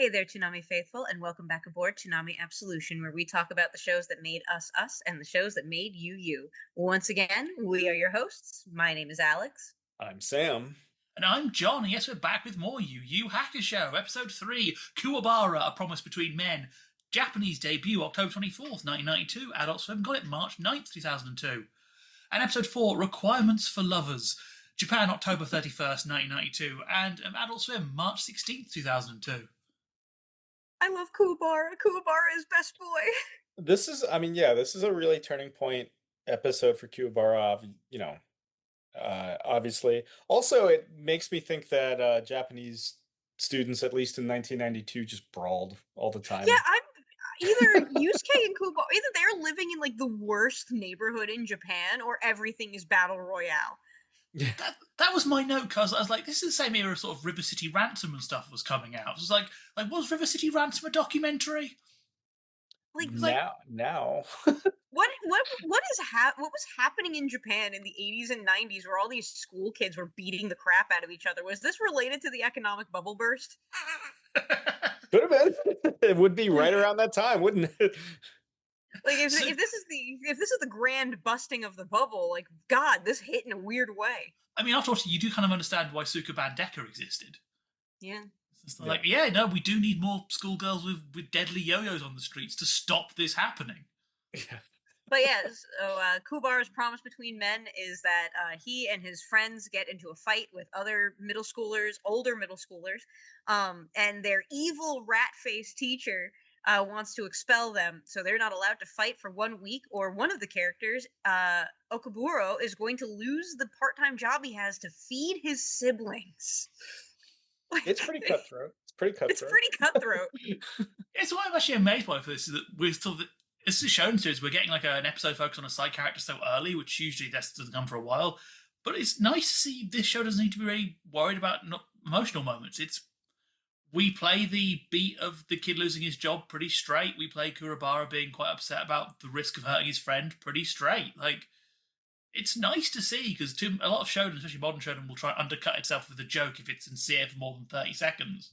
Hey there, Toonami faithful, and welcome back aboard Toonami Absolution, where we talk about the shows that made us us and the shows that made you you. Once again, we are your hosts. My name is Alyx. I'm Sam. And I'm John, and yes, we're back with more YuYu Hakusho, Episode 3, Kuwabara, A Promise Between Men. Japanese debut, October 24th, 1992. Adult Swim got it March 9th, 2002. And Episode 4, Requirements for Lovers. Japan, October 31st, 1992. And Adult Swim, March 16th, 2002. I love Kuwabara. Kuwabara is best boy. This is a really turning point episode for Kuwabara, obviously. Also, it makes me think that Japanese students, at least in 1992, just brawled all the time. Yeah, either Yusuke and Kuwabara, either they're living in like the worst neighborhood in Japan, or everything is battle royale. That was my note, because I was like, this is the same era sort of River City Ransom and stuff was coming out. It was like was River City Ransom a documentary? Now. What was happening in Japan in the 80s and 90s where all these school kids were beating the crap out of each other? Was this related to the economic bubble burst? Could have been. It would be right around that time, wouldn't it? Like if this is the grand busting of the bubble, like God, this hit in a weird way. I mean, after all, you do kind of understand why Sukaban Decker existed. Yeah. It's like, we do need more schoolgirls with deadly yo-yos on the streets to stop this happening. Yeah. But yeah, so Kuwabara's promise between men is that he and his friends get into a fight with other older middle schoolers, and their evil rat-faced teacher wants to expel them, so they're not allowed to fight for 1 week, or one of the characters, Okaburo, is going to lose the part-time job he has to feed his siblings. It's pretty cutthroat. It's pretty cutthroat. It's what I'm actually amazed by for this, is that we're still... It's a shown series. We're getting like an episode focused on a side character so early, which usually doesn't come for a while. But it's nice to see this show doesn't need to be really worried about emotional moments. We play the beat of the kid losing his job pretty straight. We play Kuwabara being quite upset about the risk of hurting his friend pretty straight. Like, it's nice to see, because a lot of shonen, especially modern shonen, will try and undercut itself with a joke if it's sincere for more than 30 seconds.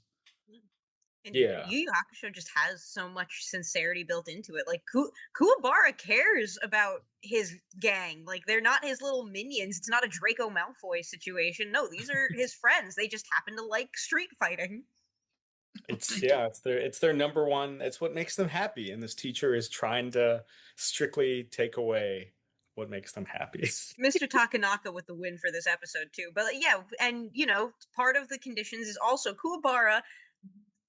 And YuYu Hakusho just has so much sincerity built into it. Like, Kuwabara cares about his gang. Like, they're not his little minions. It's not a Draco Malfoy situation. No, these are his friends. They just happen to like street fighting. It's their number one. It's what makes them happy. And this teacher is trying to strictly take away what makes them happy. Mr. Takanaka with the win for this episode too. But yeah, and part of the conditions is also Kuwabara,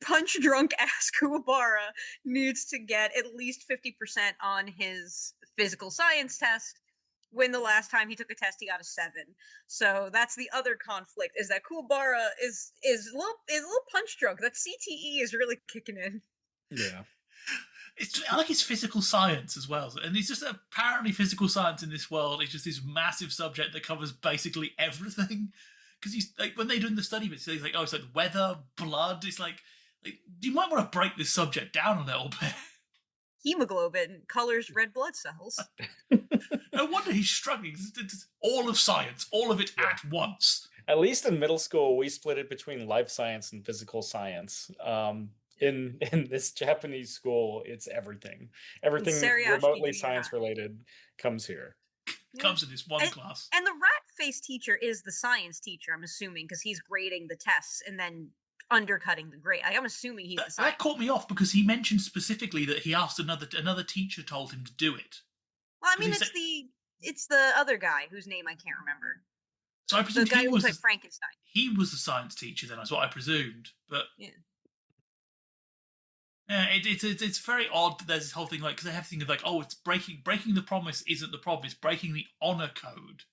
punch drunk ass Kuwabara, needs to get at least 50% on his physical science test, when the last time he took a test he got a 7. So that's the other conflict, is that Kuwabara is a little punch drunk. That CTE is really kicking in. Yeah. I like his physical science as well. And it's just apparently physical science in this world is just this massive subject that covers basically everything. Because he's like, when they're doing the study bits, he's like, it's like weather, blood. It's like you might want to break this subject down a little bit. Hemoglobin colors red blood cells. No wonder he's struggling. It's all of science, all of it at once. At least in middle school, we split it between life science and physical science. In this Japanese school, it's everything. Everything remotely science related comes here. Comes in this one class. And the rat-faced teacher is the science teacher, I'm assuming, because he's grading the tests and then undercutting the grade. I'm assuming he's the science. That caught me off, because he mentioned specifically that he asked another teacher told him to do it. Well, I mean, it's the other guy whose name I can't remember. So I presumed the guy who was like Frankenstein. He was the science teacher then, that's what I presumed. But yeah, it's very odd that there's this whole thing, like, because they have things like, it's breaking the promise isn't the problem, it's breaking the honor code,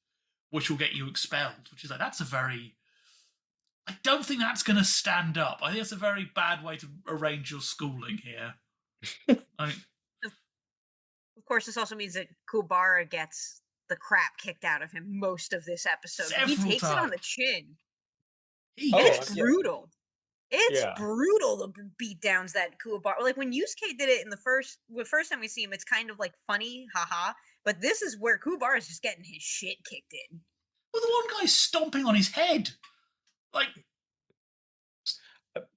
which will get you expelled. Which is like, I don't think that's going to stand up. I think that's a very bad way to arrange your schooling here. Of course, this also means that Kuwabara gets the crap kicked out of him most of this episode. He takes it on the chin. It's brutal. It's brutal, the beatdowns that Kuwabara... Like, when Yusuke did it in the first time we see him, it's kind of like funny, haha. But this is where Kuwabara is just getting his shit kicked in. Well, the one guy's stomping on his head. Like...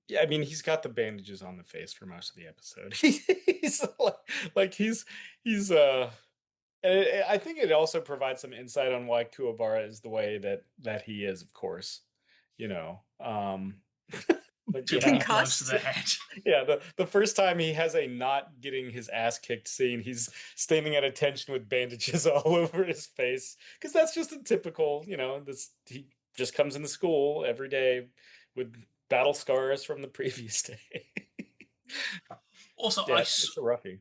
Yeah, I mean, he's got the bandages on the face for most of the episode. He's like he's I think it also provides some insight on why Kuwabara is the way that he is, of course. You know. But Too yeah. close to the head. Yeah, the first time he has a not getting his ass kicked scene, he's standing at attention with bandages all over his face. Because that's just a typical, he just comes into school every day with battle scars from the previous day. Also, yeah, it's a roughie.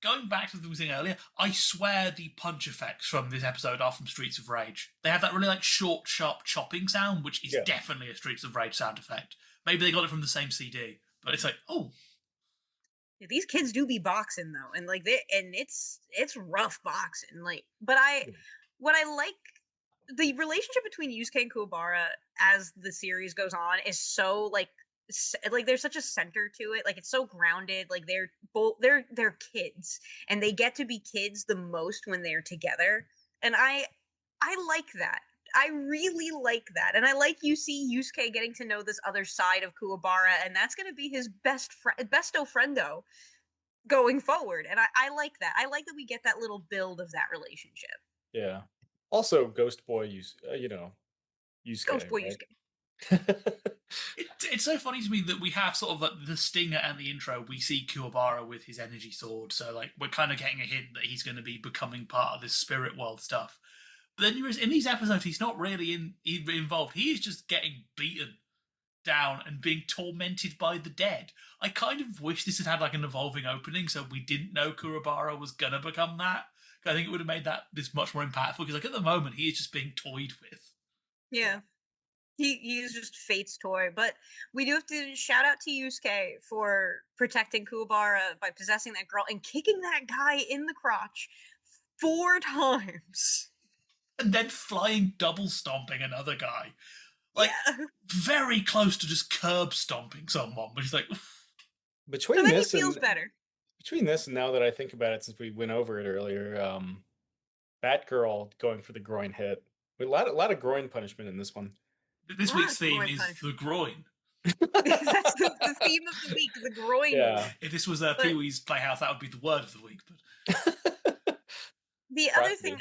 Going back to the thing earlier, I swear the punch effects from this episode are from Streets of Rage. They have that really like short, sharp chopping sound, which is definitely a Streets of Rage sound effect. Maybe they got it from the same CD, but it's like, oh. Yeah, these kids do be boxing though, and like it's rough boxing. What I like, the relationship between Yusuke and Kuwabara as the series goes on is so like there's such a center to it. Like it's so grounded. Like they're kids, and they get to be kids the most when they're together. And I like that. I really like that. And I like Yusuke getting to know this other side of Kuwabara, and that's going to be his besto friendo going forward. And I like that. I like that we get that little build of that relationship. Yeah. Also, Ghost Boy, Yusuke. Ghost Boy right? Yusuke. It's so funny to me that we have sort of like the stinger and the intro. We see Kuwabara with his energy sword, so like we're kind of getting a hint that he's going to be becoming part of this spirit world stuff. But then in these episodes, he's not really involved. He is just getting beaten down and being tormented by the dead. I kind of wish this had like an evolving opening, so we didn't know Kuwabara was gonna become that. I think it would have made this much more impactful. Because like at the moment, he is just being toyed with. Yeah. He is just Fate's toy, but we do have to shout out to Yusuke for protecting Kuwabara by possessing that girl and kicking that guy in the crotch 4 times. And then flying double stomping another guy. Like, very close to just curb stomping someone, but he's like... Between this and now that I think about it, since we went over it earlier, Batgirl going for the groin hit. A lot of groin punishment in this one. This week's theme is the groin. That's the theme of the week, the groin. Yeah. If this was Pee-wee's Playhouse, that would be the word of the week. But the other thing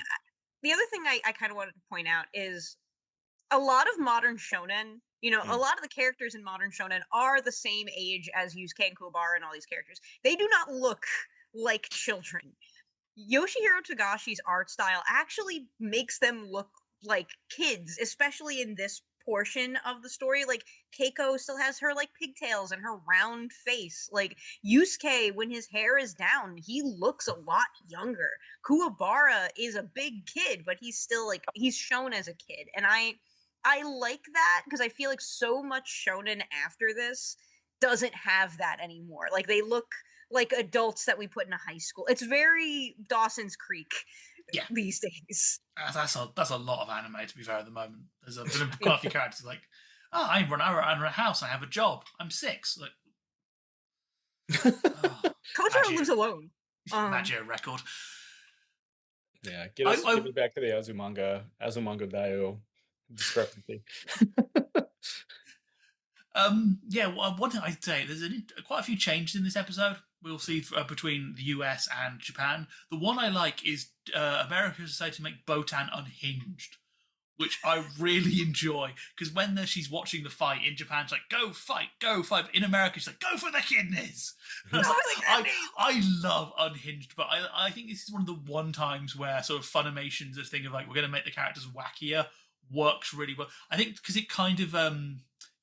I kind of wanted to point out is a lot of modern shonen, a lot of the characters in modern shonen are the same age as Yusuke and Kuwabara and all these characters. They do not look like children. Yoshihiro Togashi's art style actually makes them look like kids, especially in this portion of the story. Like Keiko still has her like pigtails and her round face. Like Yusuke, when his hair is down, he looks a lot younger. Kuwabara is a big kid, but he's still like he's shown as a kid, and I like that because I feel like so much shonen after this doesn't have that anymore. Like they look like adults that we put in a high school. It's very Dawson's Creek these days. That's a lot of anime, to be fair, at the moment. There's quite a few characters like, I run a house, I have a job, I'm 6. Like, Kotaro lives alone. Maggio record. Yeah, get me back to the Azumanga Daioh discrepancy. One thing I'd say, there's quite a few changes in this episode. We'll see between the US and Japan. The one I like is America has decided to make Botan unhinged, which I really enjoy, because when she's watching the fight in Japan, she's like, go fight. But in America, she's like, go for the kidneys. I love unhinged, but I think this is one of the one times where sort of Funimation's this thing of like, we're going to make the characters wackier works really well. I think because it kind of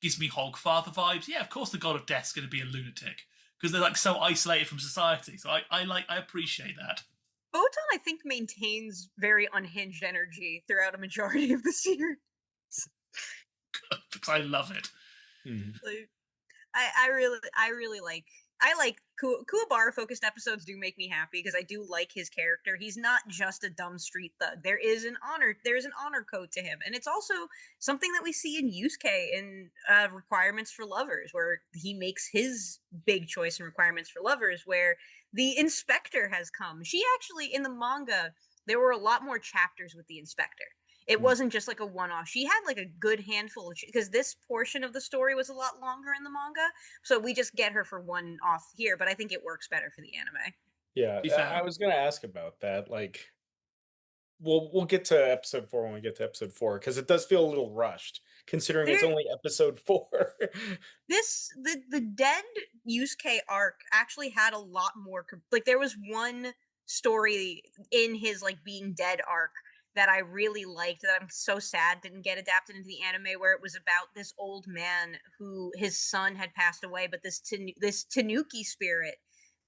gives me Hogfather vibes. Yeah, of course the God of Death's going to be a lunatic, because they're like so isolated from society. So I appreciate that. Botan, I think, maintains very unhinged energy throughout a majority of the series. Good, because I love it. Mm-hmm. Like, I really like Kuwabara focused episodes do make me happy because I do like his character. He's not just a dumb street thug. There's an honor code to him, and it's also something that we see in Yusuke in Requirements for Lovers, where he makes his big choice in Requirements for Lovers, where the inspector has come. She actually, in the manga, there were a lot more chapters with the inspector. It wasn't just like a one-off. She had like a good handful because this portion of the story was a lot longer in the manga, so we just get her for one off here. But I think it works better for the anime. Yeah, I was gonna ask about that. Like, we'll get to episode 4 when we get to episode 4 because it does feel a little rushed considering it's only episode 4. The dead Yusuke arc actually had a lot more. Like, there was one story in his like being dead arc that I really liked that I'm so sad didn't get adapted into the anime, where it was about this old man who his son had passed away, but this Tanuki spirit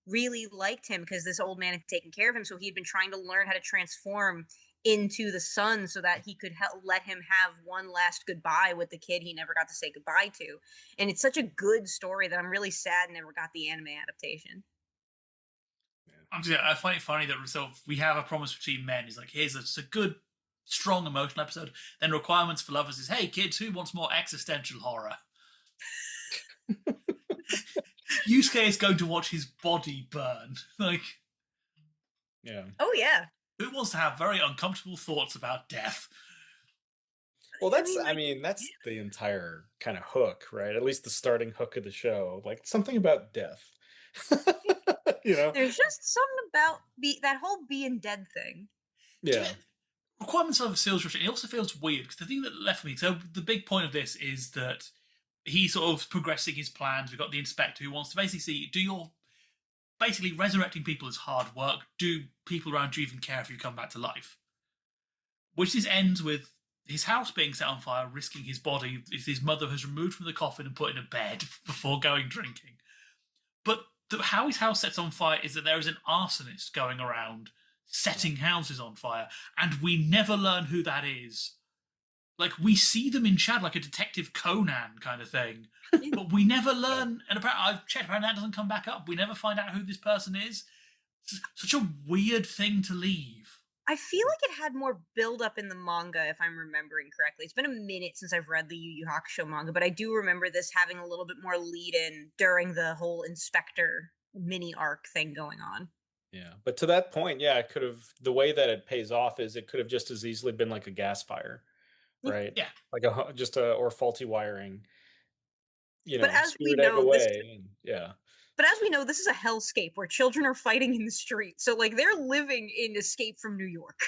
really liked him because this old man had taken care of him, so he'd been trying to learn how to transform into the son so that he could let him have one last goodbye with the kid he never got to say goodbye to. And it's such a good story that I'm really sad never got the anime adaptation. I find it funny that we have a promise between men. He's like, here's a good, strong, emotional episode. Then requirements for lovers is, hey, kids, who wants more existential horror? Yusuke is going to watch his body burn. Like, yeah. Oh, yeah. Who wants to have very uncomfortable thoughts about death? Well, that's the entire kind of hook, right? At least the starting hook of the show. Like, something about death. There's just something about that whole being dead thing. Yeah. Requirements of sales rush. It also feels weird because the thing that left me. So the big point of this is that he's sort of progressing his plans. We've got the inspector who wants to basically see, basically resurrecting people is hard work. Do people around you even care if you come back to life? Which this ends with his house being set on fire, risking his body. His mother has removed from the coffin and put in a bed before going drinking. But how his house sets on fire is that there is an arsonist going around setting houses on fire, and we never learn who that is. Like, we see them in shadow, like a Detective Conan kind of thing, but we never learn. And apparently, I've checked, apparently that doesn't come back up. We never find out who this person is. It's such a weird thing to leave. I feel like it had more build-up in the manga, if I'm remembering correctly. It's been a minute since I've read the YuYu Hakusho manga, but I do remember this having a little bit more lead-in during the whole Inspector mini-arc thing going on. Yeah, but to that point, yeah, it could have, the way that it pays off is it could have just as easily been like a gas fire, right? Yeah. Like or faulty wiring, but as we know, But as we know, this is a hellscape where children are fighting in the street. So, like, they're living in Escape from New York.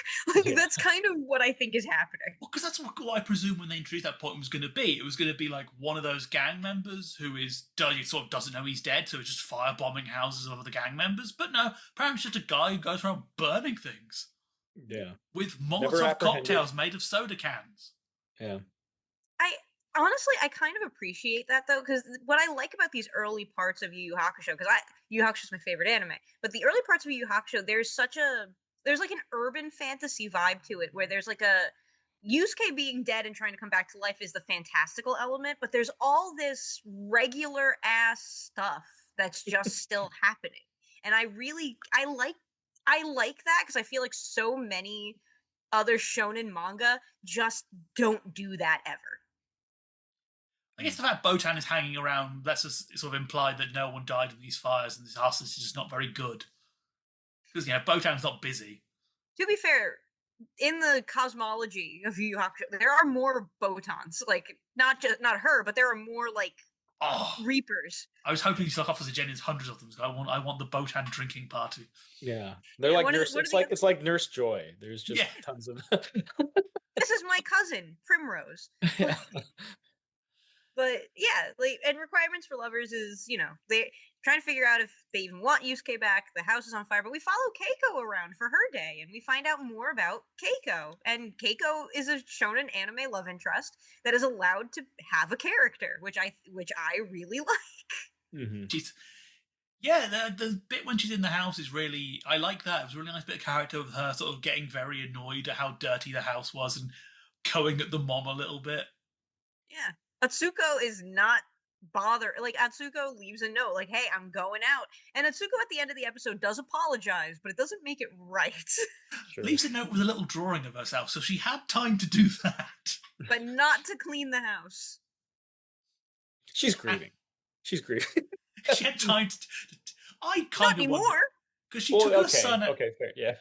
That's kind of what I think is happening. Well, because that's what I presume when they introduced that point was going to be. It was going to be like one of those gang members who sort of doesn't know he's dead, so it's just firebombing houses of other gang members. But no, apparently it's just a guy who goes around burning things. Yeah. With Molotov cocktails made of soda cans. Yeah. Honestly, I kind of appreciate that, though, because what I like about these early parts of YuYu Hakusho, because YuYu Hakusho is my favorite anime, but the early parts of YuYu Hakusho, there's like an urban fantasy vibe to it, where there's like a Yusuke being dead and trying to come back to life is the fantastical element, but there's all this regular ass stuff that's just still happening, and I like that because I feel like so many other shonen manga just don't do that ever. I guess the fact Botan is hanging around lets us sort of imply that no one died in these fires and this arsonist is just not very good. Because, Botan's not busy. To be fair, in the cosmology of Yu Yu Hakusho, there are more Botans. Like, not her, but there are more, like, Reapers. I was hoping to off as a Jenny's hundreds of them. So I want the Botan drinking party. Yeah. They're like Nurse. It's like Nurse Joy. There's just tons of... This is my cousin, Primrose. Yeah. But yeah, like, and requirements for lovers is, they trying to figure out if they even want Yusuke back. The house is on fire, but we follow Keiko around for her day, and we find out more about Keiko. And Keiko is a shonen anime love interest that is allowed to have a character, which I really like. Mm-hmm. The bit when she's in the house is really, I like that. It was a really nice bit of character with her sort of getting very annoyed at how dirty the house was and going at the mom a little bit. Yeah. Atsuko is not bothered. Like, Atsuko leaves a note, like, hey, I'm going out. And Atsuko at the end of the episode does apologize, but it doesn't make it right. Sure. Leaves a note with a little drawing of herself, so she had time to do that. But not to clean the house. She's grieving. She had time to... I kind of anymore. Because she took her son out... Okay, fair, yeah.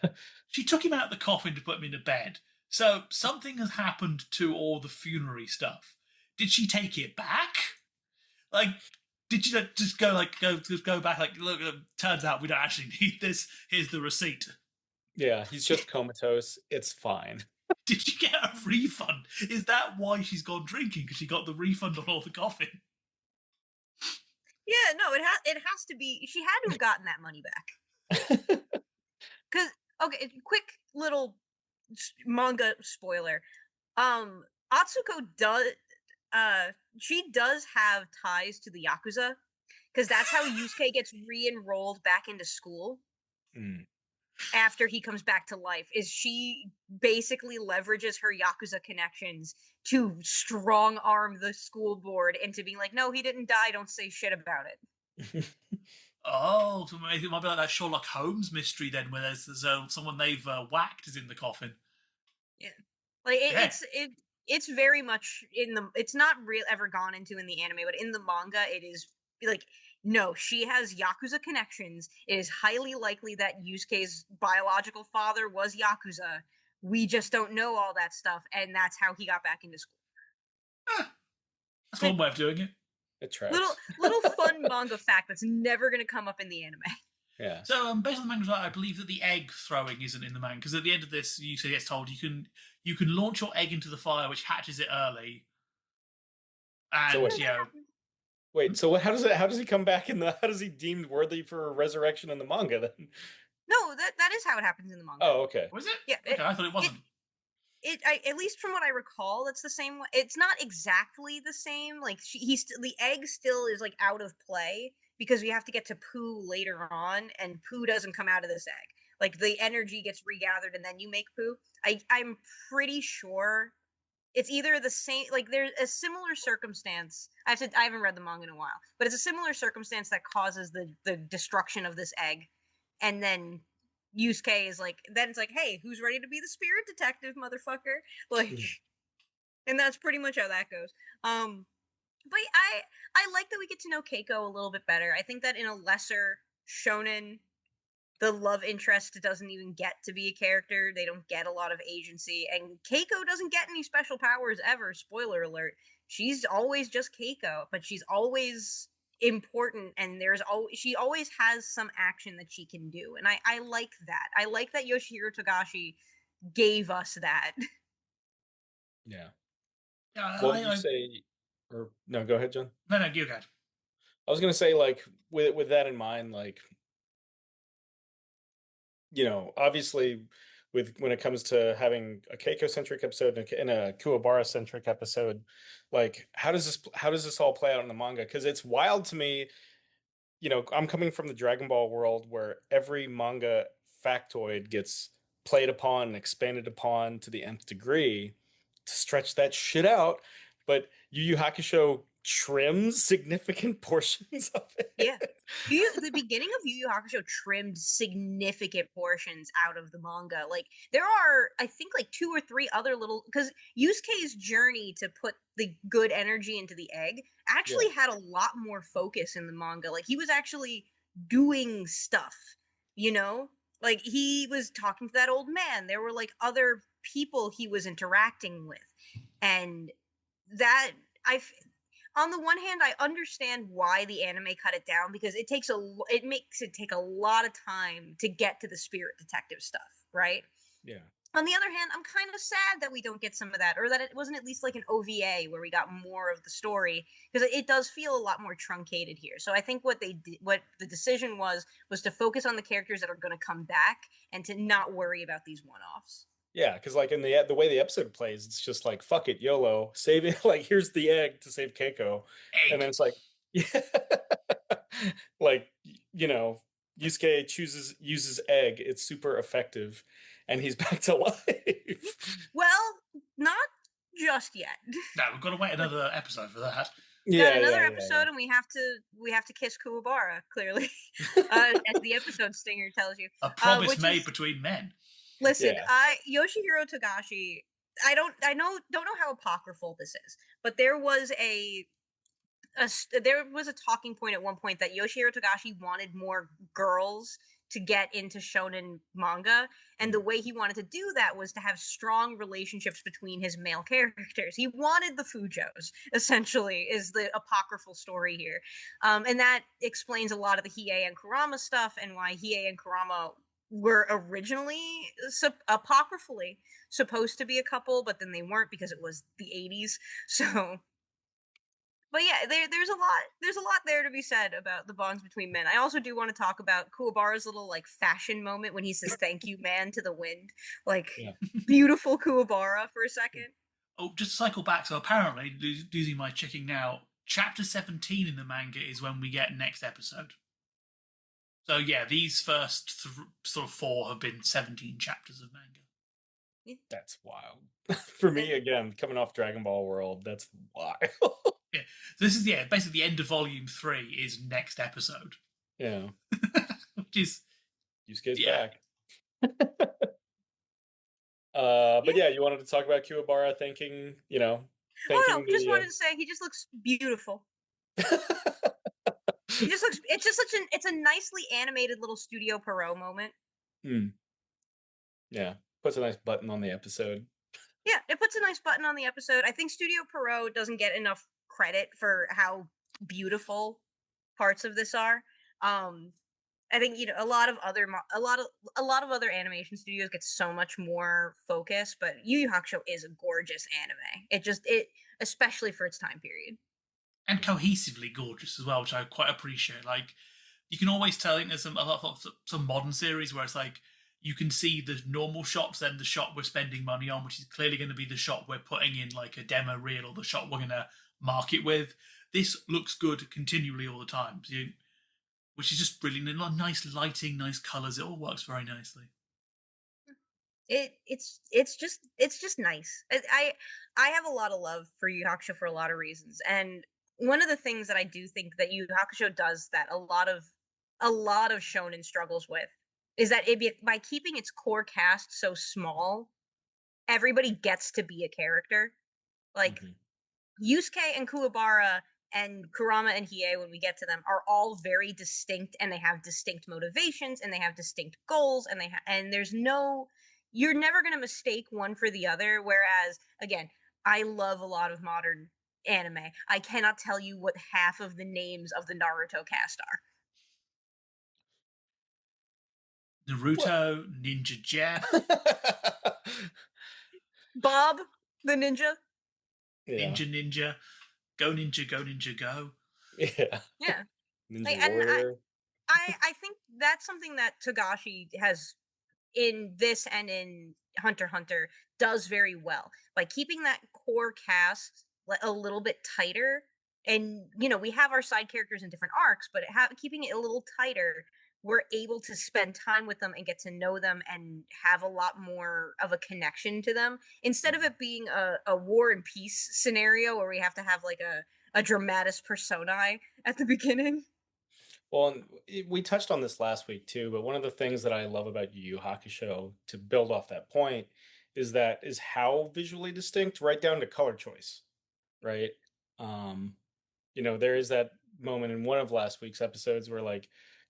She took him out of the coffin to put him in a bed. So something has happened to all the funerary stuff. Did she take it back? Like, did you just go back? Like, look, turns out we don't actually need this. Here's the receipt. Yeah, he's just comatose. It's fine. Did you get a refund? Is that why she's gone drinking? Because she got the refund on all the coffin? Yeah, no, it has to be. She had to have gotten that money back. Because okay, quick little manga spoiler. Atsuko does. She does have ties to the Yakuza, because that's how Yusuke gets re-enrolled back into school. After he comes back to life, is she basically leverages her Yakuza connections to strong arm the school board into being like, no, he didn't die, don't say shit about it. Oh, so maybe it might be like that Sherlock Holmes mystery then, where there's someone they've whacked is in the coffin. Yeah, like it's very much in the. It's not ever gone into in the anime, but in the manga, it is like, no, she has Yakuza connections. It is highly likely that Yusuke's biological father was Yakuza. We just don't know all that stuff, and that's how he got back into school. That's one way of doing it. It tracks. Little fun manga fact that's never going to come up in the anime. Yeah. So based on the manga, I believe that the egg throwing isn't in the manga, because at the end of this, Yusuke gets told you can launch your egg into the fire, which hatches it early. And so wait, so how does he come back in the? How does he deemed worthy for resurrection in the manga then? No, that is how it happens in the manga. Oh, okay. Was it? Yeah. Okay, I thought it wasn't. At least from what I recall, it's the same way. It's not exactly the same. Like the egg still is like out of play because we have to get to poo later on, and poo doesn't come out of this egg. Like the energy gets regathered, and then you make poo. I'm pretty sure it's either the same. Like there's a similar circumstance. I haven't read the manga in a while, but it's a similar circumstance that causes the destruction of this egg, and then Yusuke is like, then it's like, hey, who's ready to be the spirit detective, motherfucker? Like, and that's pretty much how that goes. But I like that we get to know Keiko a little bit better. I think that in a lesser shonen, the love interest doesn't even get to be a character. They don't get a lot of agency, and Keiko doesn't get any special powers ever. Spoiler alert. She's always just Keiko, but she's always important, and she always has some action that she can do, and I like that. I like that Yoshihiro Togashi gave us that. Yeah. What would you say? Or no, go ahead, John. No, you go ahead. I was gonna say, like, with that in mind, like, obviously, when it comes to having a Keiko centric episode and a Kuwabara centric episode, like, how does this all play out in the manga? Because it's wild to me. I'm coming from the Dragon Ball world where every manga factoid gets played upon and expanded upon to the nth degree to stretch that shit out. But Yu Yu Hakusho trims significant portions of it. Yeah. The beginning of Yu Yu Hakusho trimmed significant portions out of the manga. Like, there are, I think, like 2 or 3 other little, because Yusuke's journey to put the good energy into the egg actually had a lot more focus in the manga. Like, he was actually doing stuff, Like, he was talking to that old man. There were, like, other people he was interacting with. And that, on the one hand, I understand why the anime cut it down, because it makes it take a lot of time to get to the spirit detective stuff, right? Yeah. On the other hand, I'm kind of sad that we don't get some of that, or that it wasn't at least like an OVA where we got more of the story, because it does feel a lot more truncated here. So I think what the decision was to focus on the characters that are going to come back and to not worry about these one-offs. Yeah, because like in the way the episode plays, it's just like, fuck it, YOLO, save it. Like, here's the egg to save Keiko, and then it's like, yeah, like, Yusuke uses egg. It's super effective, and he's back to life. Well, not just yet. No, we've got to wait another episode for that. Yeah, another episode, and we have to kiss Kuwabara, clearly, as the episode stinger tells you. A promise made between men. Listen, Yoshihiro Togashi, don't know how apocryphal this is, but there was a talking point at one point that Yoshihiro Togashi wanted more girls to get into shonen manga, and the way he wanted to do that was to have strong relationships between his male characters. He wanted the Fujos, essentially, is the apocryphal story here. And that explains a lot of the Hiei and Kurama stuff, and why Hiei and Kurama were originally apocryphally supposed to be a couple, but then they weren't because it was the 80s. So, but yeah, there's a lot there to be said about the bonds between men. I also do want to talk about Kuwabara's little like fashion moment when he says "Thank you, man" to the wind. Like, beautiful Kuwabara for a second. Oh, just to cycle back. So apparently, losing my checking now, chapter 17 in the manga is when we get next episode. So yeah, these first sort of 4 have been 17 chapters of manga. That's wild. For me, again, coming off Dragon Ball World, that's wild. Yeah, so this is basically the end of volume 3 is next episode. Yeah, which is Yusuke's back. But yeah, you wanted to talk about Kuwabara thanking, just wanted to say he just looks beautiful. He just looks. It's a nicely animated little Studio Pierrot moment. Yeah, puts a nice button on the episode. Yeah, it puts a nice button on the episode. I think Studio Pierrot doesn't get enough credit for how beautiful parts of this are. I think a lot of other animation studios get so much more focus, but Yu Yu Hakusho is a gorgeous anime. It especially for its time period. And cohesively gorgeous as well, which I quite appreciate. Like, you can always tell, I think there's some modern series where it's like, you can see the normal shots, then the shot we're spending money on, which is clearly going to be the shot we're putting in like a demo reel or the shot we're going to market with. This looks good continually all the time, which is just really nice lighting, nice colors. It all works very nicely. It's just nice. I have a lot of love for Yu Yu Hakusho for a lot of reasons, and one of the things that I do think that Yu Yu Hakusho does that a lot of shonen struggles with is that by keeping its core cast so small, everybody gets to be a character. Like, Yusuke and Kuwabara and Kurama and Hiei, when we get to them, are all very distinct, and they have distinct motivations, and they have distinct goals, and there's no, you're never going to mistake one for the other. Whereas, again, I love a lot of modern anime. I cannot tell you what half of the names of the Naruto cast are. Naruto, Ninja Jeff, Bob the Ninja. Yeah. Ninja, go Ninja, go Ninja, go. Yeah. Ninja Warrior. I think that's something that Togashi has in this and in Hunter x Hunter does very well by keeping that core cast a little bit tighter. And we have our side characters in different arcs, but keeping it a little tighter, we're able to spend time with them and get to know them and have a lot more of a connection to them, instead of it being a war and peace scenario where we have to have like a dramatis personae at the beginning. Well, we touched on this last week too, but one of the things that I love about Yu Yu Hakusho, to build off that point, is how visually distinct, right down to color choice, right? There is that moment in one of last week's episodes where like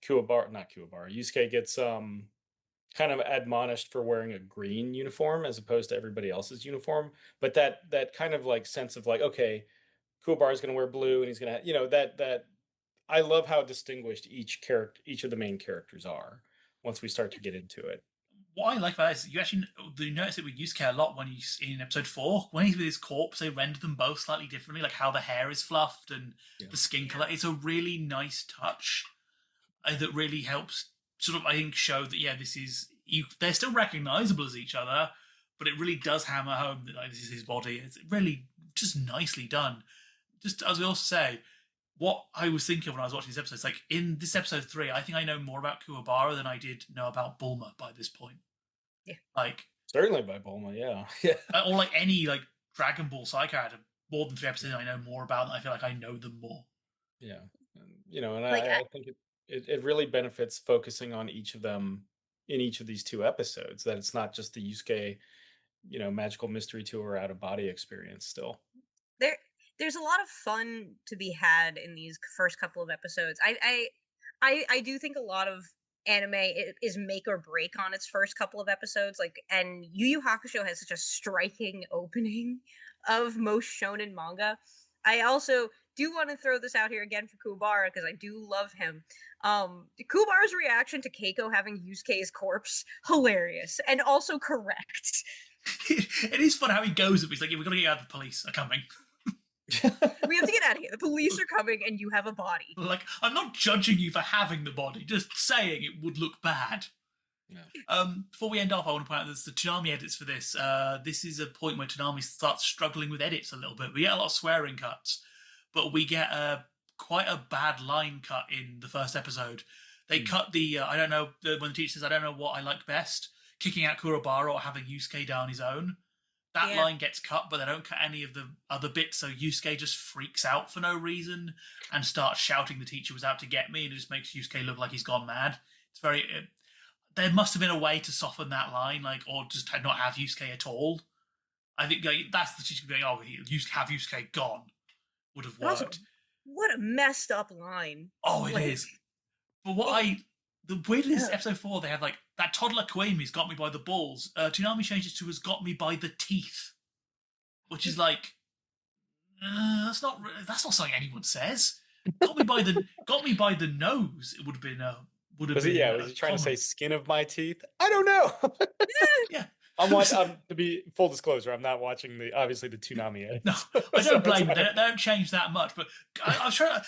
Yusuke gets kind of admonished for wearing a green uniform as opposed to everybody else's uniform, but that kind of like sense of like, okay, Kuwabara is going to wear blue, and he's going to, that I love how distinguished each of the main characters are once we start to get into it. What I like about this, you notice it with Yusuke a lot when he's in episode 4. When he's with his corpse, they render them both slightly differently, like how the hair is fluffed and the skin color. It's a really nice touch that really helps sort of, I think, show that, this is, they're still recognizable as each other, but it really does hammer home that this is his body. It's really just nicely done. Just as we also say, what I was thinking when I was watching this episode is like, in this episode 3, I think I know more about Kuwabara than I did know about Bulma by this point. Yeah. Like, certainly by Bulma, yeah. Or like any like Dragon Ball side character, more than 3 episodes I know more about, and I feel like I know them more. Yeah. And I think it really benefits focusing on each of them in each of these 2 episodes, that it's not just the Yusuke, magical mystery tour out of body experience still. There's a lot of fun to be had in these first couple of episodes. I do think a lot of anime is make or break on its first couple of episodes. Like, and Yu Yu Hakusho has such a striking opening of most shonen manga. I also do want to throw this out here again for Kuwabara because I do love him. Kuwabara's reaction to Keiko having Yusuke's corpse, hilarious and also correct. It is fun how he goes up. He's like, yeah, we're going to get out of the police are coming. We have to get out of here. The police are coming and you have a body. Like, I'm not judging you for having the body, just saying it would look bad. Yeah. Before we end off, I want to point out there's the Toonami edits for this. This is a point where Toonami starts struggling with edits a little bit. We get a lot of swearing cuts, but we get quite a bad line cut in the first episode. They cut the, I don't know, when the teacher says, I don't know what I like best, kicking out Kuwabara or having Yusuke down his own. That line gets cut, but they don't cut any of the other bits, so Yusuke just freaks out for no reason and starts shouting the teacher was out to get me, and it just makes Yusuke look like he's gone mad. It's very... there must have been a way to soften that line, like, or just not have Yusuke at all. I think that's the teacher going, oh, have Yusuke gone. Would have worked. What a messed up line. Oh, it is. But the weirdest episode 4, they have like that toddler Koimi's got me by the balls. Toonami changes to has got me by the teeth, which is like that's not something anyone says. Got me by the nose. It would have been was he trying to say skin of my teeth? I don't know. Yeah. I'm to be full disclosure, I'm not watching the Toonami edit. No, I don't blame them. They don't change that much. But I was trying.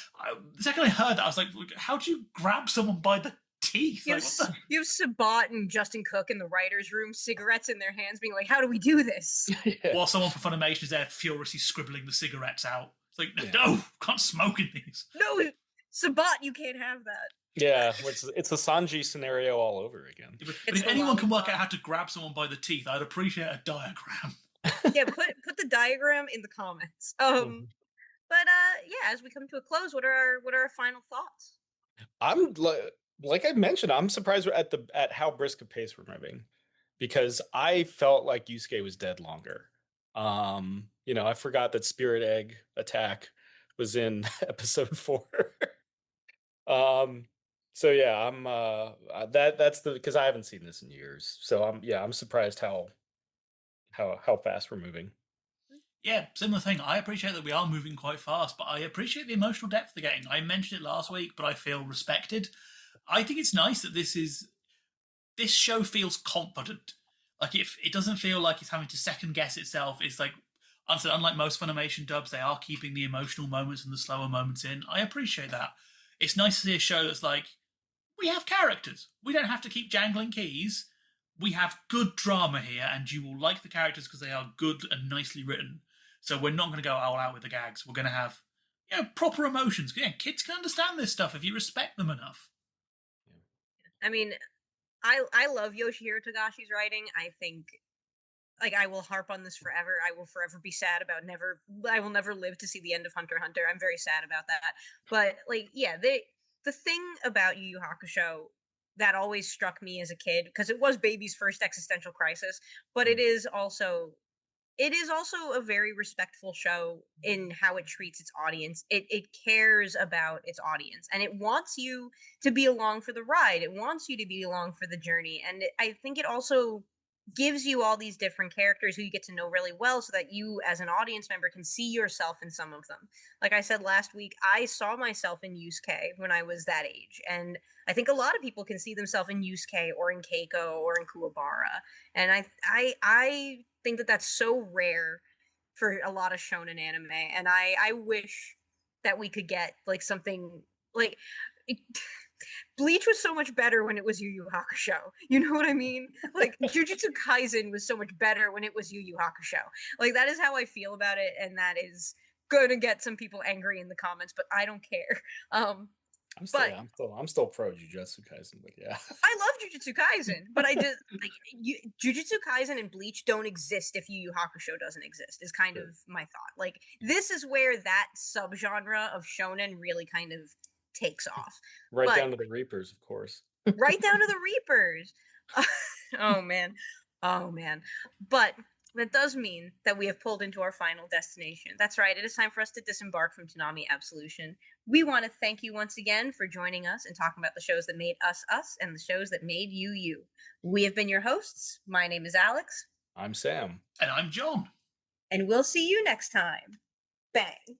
The second I heard that, I was like, "How do you grab someone by the teeth?" You have Sabat and Justin Cook in the writers' room, cigarettes in their hands, being like, "How do we do this?" While someone from Funimation is there furiously scribbling the cigarettes out. It's like, no, can't smoke in these. No, Sabat, you can't have that. Yeah, it's a Sanji scenario all over again. But if anyone can work out how to grab someone by the teeth, I'd appreciate a diagram. Yeah, put the diagram in the comments. But as we come to a close, what are our final thoughts? I'm like I mentioned, I'm surprised at how brisk a pace we're moving, because I felt like Yusuke was dead longer. I forgot that Spirit Egg attack was in episode 4. So yeah, I'm that's because I haven't seen this in years. So I'm surprised how fast we're moving. Yeah, similar thing. I appreciate that we are moving quite fast, but I appreciate the emotional depth they're getting. I mentioned it last week, but I feel respected. I think it's nice that this show feels confident. Like it doesn't feel like it's having to second guess itself. It's like, unlike most Funimation dubs, they are keeping the emotional moments and the slower moments in. I appreciate that. It's nice to see a show that's like, we have characters. We don't have to keep jangling keys. We have good drama here, and you will like the characters because they are good and nicely written. So we're not going to go all out with the gags. We're going to have, proper emotions. Yeah, kids can understand this stuff if you respect them enough. I mean, I love Yoshihiro Togashi's writing. I think, I will harp on this forever. I will forever be sad about I will never live to see the end of Hunter x Hunter. I'm very sad about that. But, the thing about Yu Yu Hakusho that always struck me as a kid, because it was Baby's first existential crisis, but it is also a very respectful show in how it treats its audience. It cares about its audience, and it wants you to be along for the ride. It wants you to be along for the journey. And I think it also gives you all these different characters who you get to know really well, so that you as an audience member can see yourself in some of them. Like I said last week, I saw myself in Yusuke when I was that age, and I think a lot of people can see themselves in Yusuke or in Keiko or in Kuwabara. And I think that that's so rare for a lot of shonen anime, and I wish that we could get something like Bleach was so much better when it was Yu Yu Hakusho. You know what I mean? Jujutsu Kaisen was so much better when it was Yu Yu Hakusho. That is how I feel about it, and that is going to get some people angry in the comments, but I don't care. I'm still pro Jujutsu Kaisen, but yeah. I love Jujutsu Kaisen, but I just Jujutsu Kaisen and Bleach don't exist if Yu Yu Hakusho doesn't exist, is kind of my thought. This is where that subgenre of shonen really kind of takes off. Down to the Reapers, of course. Right down to the Reapers. Oh man. But that does mean that we have pulled into our final destination. That's right, it is time for us to disembark from Toonami Absolution. We want to thank you once again for joining us and talking about the shows that made us us and the shows that made you you. We have been your hosts. My name is Alyx. I'm Sam. And I'm John. And we'll see you next time. Bang.